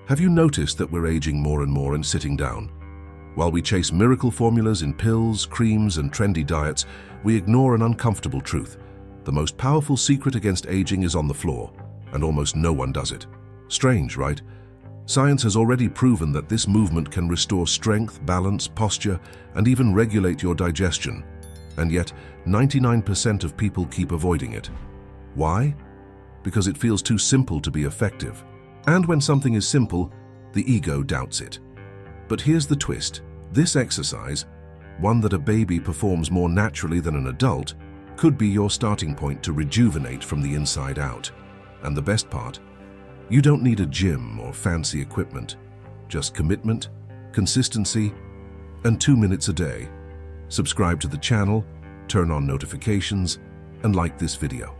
Have you noticed that we're aging more and more and sitting down? While we chase miracle formulas in pills, creams, and trendy diets, we ignore an uncomfortable truth. The most powerful secret against aging is on the floor, and almost no one does it. Strange, right? Science has already proven that this movement can restore strength, balance, posture, and even regulate your digestion. And yet, 99% of people keep avoiding it. Why? Because it feels too simple to be effective. And when something is simple, the ego doubts it. But here's the twist. This exercise, one that a baby performs more naturally than an adult, could be your starting point to rejuvenate from the inside out. And the best part? You don't need a gym or fancy equipment. Just commitment, consistency, and 2 minutes a day. Subscribe to the channel, turn on notifications, and like this video.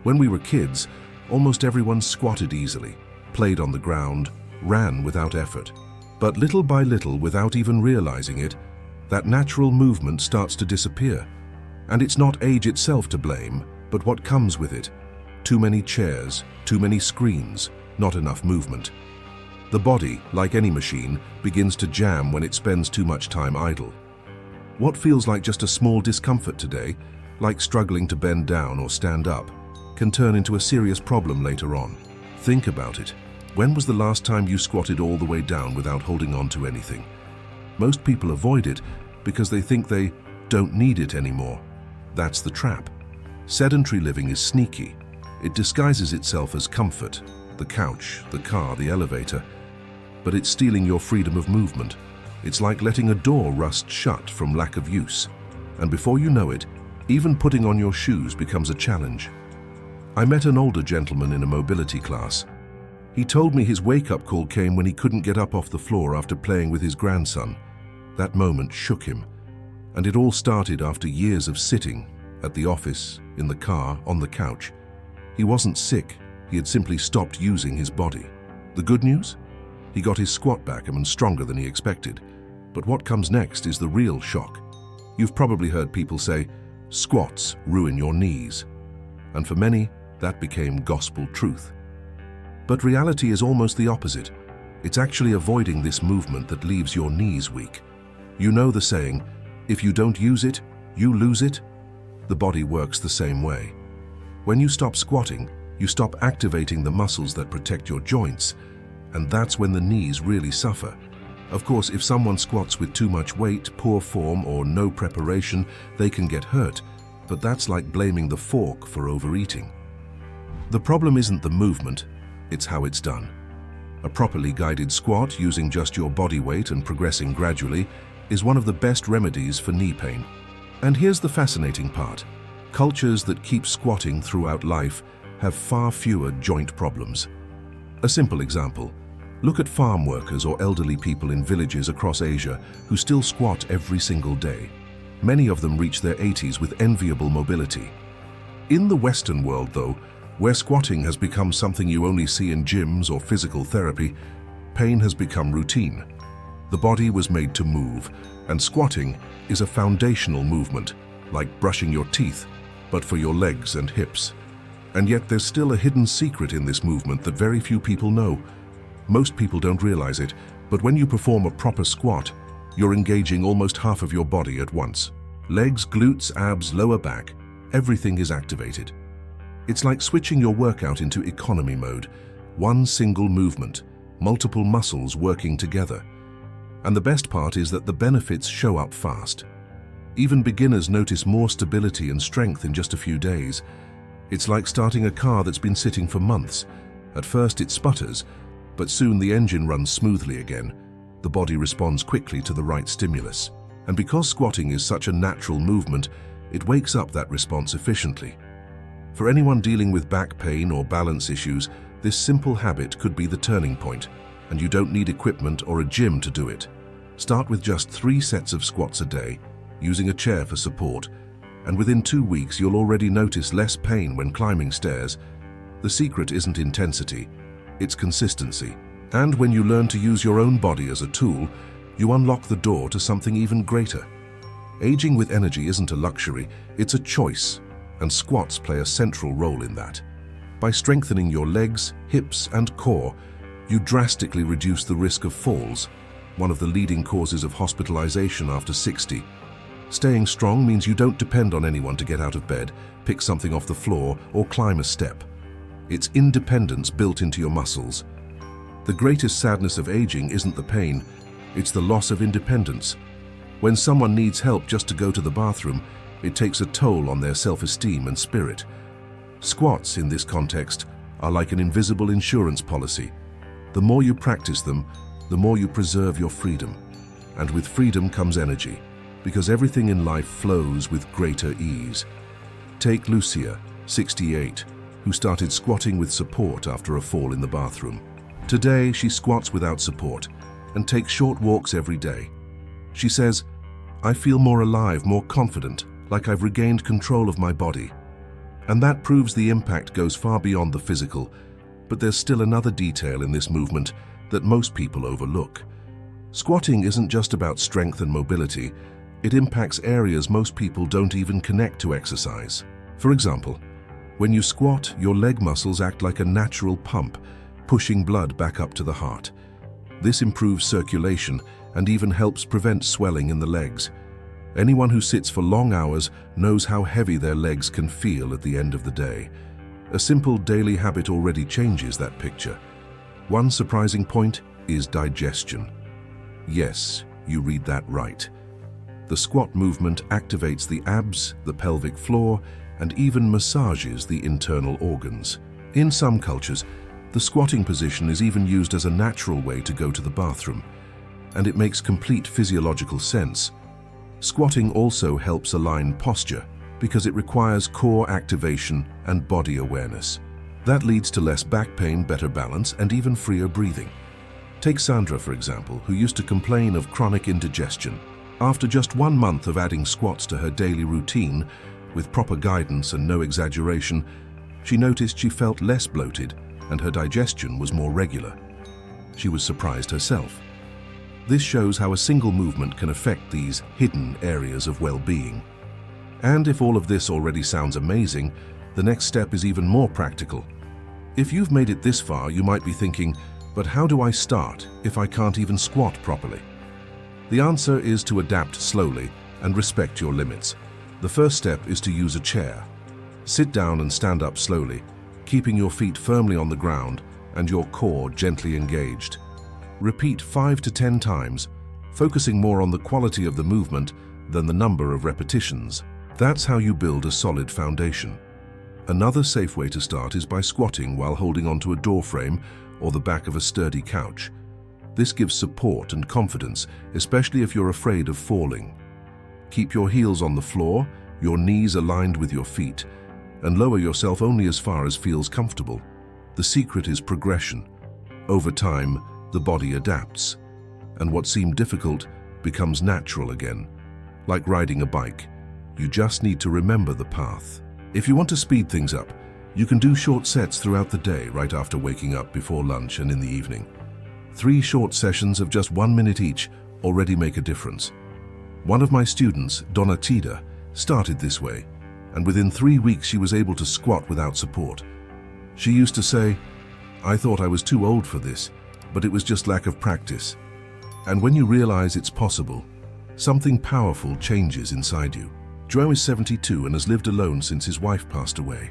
When we were kids, almost everyone squatted easily, played on the ground, ran without effort. But little by little, without even realizing it, that natural movement starts to disappear. And it's not age itself to blame, but what comes with it. Too many chairs, too many screens, not enough movement. The body, like any machine, begins to jam when it spends too much time idle. What feels like just a small discomfort today, like struggling to bend down or stand up, can turn into a serious problem later on. Think about it. When was the last time you squatted all the way down without holding on to anything? Most people avoid it because they think they don't need it anymore. That's the trap. Sedentary living is sneaky. It disguises itself as comfort, the couch, the car, the elevator, but it's stealing your freedom of movement. It's like letting a door rust shut from lack of use. And before you know it, even putting on your shoes becomes a challenge. I met an older gentleman in a mobility class. He told me his wake-up call came when he couldn't get up off the floor after playing with his grandson. That moment shook him. And it all started after years of sitting, at the office, in the car, on the couch. He wasn't sick, he had simply stopped using his body. The good news? He got his squat back and stronger than he expected. But what comes next is the real shock. You've probably heard people say, squats ruin your knees. And for many, that became gospel truth. But reality is almost the opposite. It's actually avoiding this movement that leaves your knees weak. You know the saying, if you don't use it, you lose it? The body works the same way. When you stop squatting, you stop activating the muscles that protect your joints, and that's when the knees really suffer. Of course, if someone squats with too much weight, poor form, or no preparation, they can get hurt, but that's like blaming the fork for overeating. The problem isn't the movement, it's how it's done. A properly guided squat using just your body weight and progressing gradually is one of the best remedies for knee pain. And here's the fascinating part. Cultures that keep squatting throughout life have far fewer joint problems. A simple example. Look at farm workers or elderly people in villages across Asia who still squat every single day. Many of them reach their 80s with enviable mobility. In the Western world, though, where squatting has become something you only see in gyms or physical therapy, pain has become routine. The body was made to move, and squatting is a foundational movement, like brushing your teeth, but for your legs and hips. And yet there's still a hidden secret in this movement that very few people know. Most people don't realize it, but when you perform a proper squat, you're engaging almost half of your body at once. Legs, glutes, abs, lower back, everything is activated. It's like switching your workout into economy mode. One single movement, multiple muscles working together. And the best part is that the benefits show up fast. Even beginners notice more stability and strength in just a few days. It's like starting a car that's been sitting for months. At first it sputters, but soon the engine runs smoothly again. The body responds quickly to the right stimulus. And because squatting is such a natural movement, it wakes up that response efficiently. For anyone dealing with back pain or balance issues, this simple habit could be the turning point, and you don't need equipment or a gym to do it. Start with just 3 sets of squats a day, using a chair for support, and within 2 weeks you'll already notice less pain when climbing stairs. The secret isn't intensity, it's consistency. And when you learn to use your own body as a tool, you unlock the door to something even greater. Aging with energy isn't a luxury, it's a choice, and squats play a central role in that. By strengthening your legs, hips, and core, You drastically reduce the risk of falls, one of the leading causes of hospitalization after 60. Staying strong means you don't depend on anyone to get out of bed, pick something off the floor, or climb a step. It's independence built into your muscles. The greatest sadness of aging isn't the pain, it's the loss of independence. When someone needs help just to go to the bathroom, it takes a toll on their self-esteem and spirit. Squats, in this context, are like an invisible insurance policy. The more you practice them, the more you preserve your freedom. And with freedom comes energy, because everything in life flows with greater ease. Take Lucia, 68, who started squatting with support after a fall in the bathroom. Today, she squats without support and takes short walks every day. She says, "I feel more alive, more confident, like I've regained control of my body." And that proves the impact goes far beyond the physical, but there's still another detail in this movement that most people overlook. Squatting isn't just about strength and mobility, it impacts areas most people don't even connect to exercise. For example, when you squat, your leg muscles act like a natural pump, pushing blood back up to the heart. This improves circulation and even helps prevent swelling in the legs. Anyone who sits for long hours knows how heavy their legs can feel at the end of the day. A simple daily habit already changes that picture. One surprising point is digestion. Yes, you read that right. The squat movement activates the abs, the pelvic floor, and even massages the internal organs. In some cultures, the squatting position is even used as a natural way to go to the bathroom, and it makes complete physiological sense. Squatting also helps align posture because it requires core activation and body awareness. That leads to less back pain, better balance, and even freer breathing. Take Sandra, for example, who used to complain of chronic indigestion. After just 1 month of adding squats to her daily routine, with proper guidance and no exaggeration, she noticed she felt less bloated and her digestion was more regular. She was surprised herself. This shows how a single movement can affect these hidden areas of well-being. And if all of this already sounds amazing, the next step is even more practical. If you've made it this far, you might be thinking, but how do I start if I can't even squat properly? The answer is to adapt slowly and respect your limits. The first step is to use a chair. Sit down and stand up slowly, keeping your feet firmly on the ground and your core gently engaged. Repeat 5 to 10 times, focusing more on the quality of the movement than the number of repetitions. That's how you build a solid foundation. Another safe way to start is by squatting while holding onto a door frame or the back of a sturdy couch. This gives support and confidence, especially if you're afraid of falling. Keep your heels on the floor, your knees aligned with your feet, and lower yourself only as far as feels comfortable. The secret is progression. Over time, the body adapts, and what seemed difficult becomes natural again. Like riding a bike, you just need to remember the path. If you want to speed things up, you can do short sets throughout the day, right after waking up, before lunch, and in the evening. 3 short sessions of just 1 minute each already make a difference. One of my students, Donna Tida, started this way, and within 3 weeks she was able to squat without support. She used to say, "I thought I was too old for this, but it was just lack of practice." And when you realize it's possible, something powerful changes inside you. Joe is 72 and has lived alone since his wife passed away.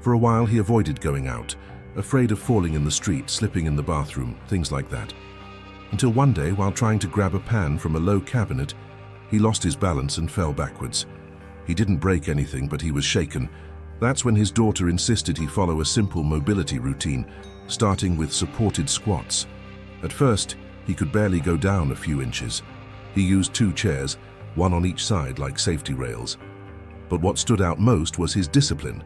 For a while he avoided going out, afraid of falling in the street, slipping in the bathroom, things like that. Until one day, while trying to grab a pan from a low cabinet, he lost his balance and fell backwards. He didn't break anything, but he was shaken. That's when his daughter insisted he follow a simple mobility routine, starting with supported squats. At first, he could barely go down a few inches. He used 2 chairs, one on each side like safety rails. But what stood out most was his discipline.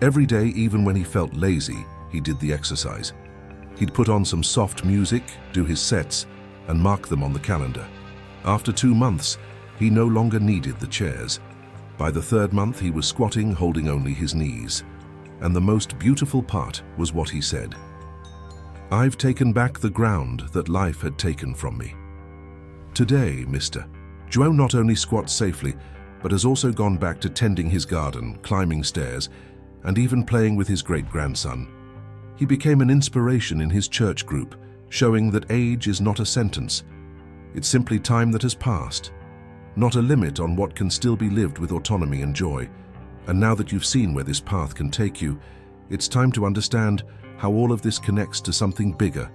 Every day, even when he felt lazy, he did the exercise. He'd put on some soft music, do his sets, and mark them on the calendar. After 2 months, he no longer needed the chairs. By the 3rd month, he was squatting, holding only his knees. And the most beautiful part was what he said. "I've taken back the ground that life had taken from me." Today, Mr. Joe not only squats safely, but has also gone back to tending his garden, climbing stairs, and even playing with his great-grandson. He became an inspiration in his church group, showing that age is not a sentence. It's simply time that has passed, not a limit on what can still be lived with autonomy and joy. And now that you've seen where this path can take you, it's time to understand how all of this connects to something bigger,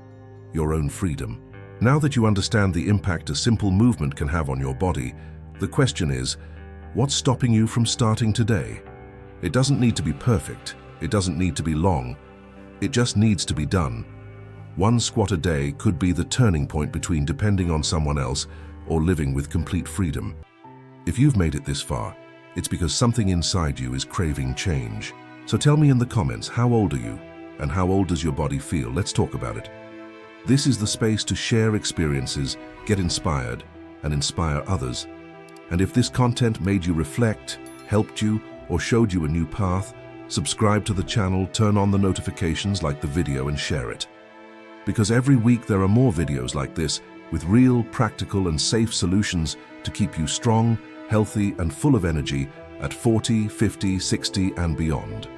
your own freedom. Now that you understand the impact a simple movement can have on your body, the question is, what's stopping you from starting today? It doesn't need to be perfect. It doesn't need to be long. It just needs to be done. One squat a day could be the turning point between depending on someone else or living with complete freedom. If you've made it this far, it's because something inside you is craving change. So tell me in the comments, how old are you? And how old does your body feel? Let's talk about it. This is the space to share experiences, get inspired, and inspire others. And if this content made you reflect, helped you, or showed you a new path, subscribe to the channel, turn on the notifications, like the video, and share it. Because every week there are more videos like this with real, practical, and safe solutions to keep you strong, healthy, and full of energy at 40, 50, 60, and beyond.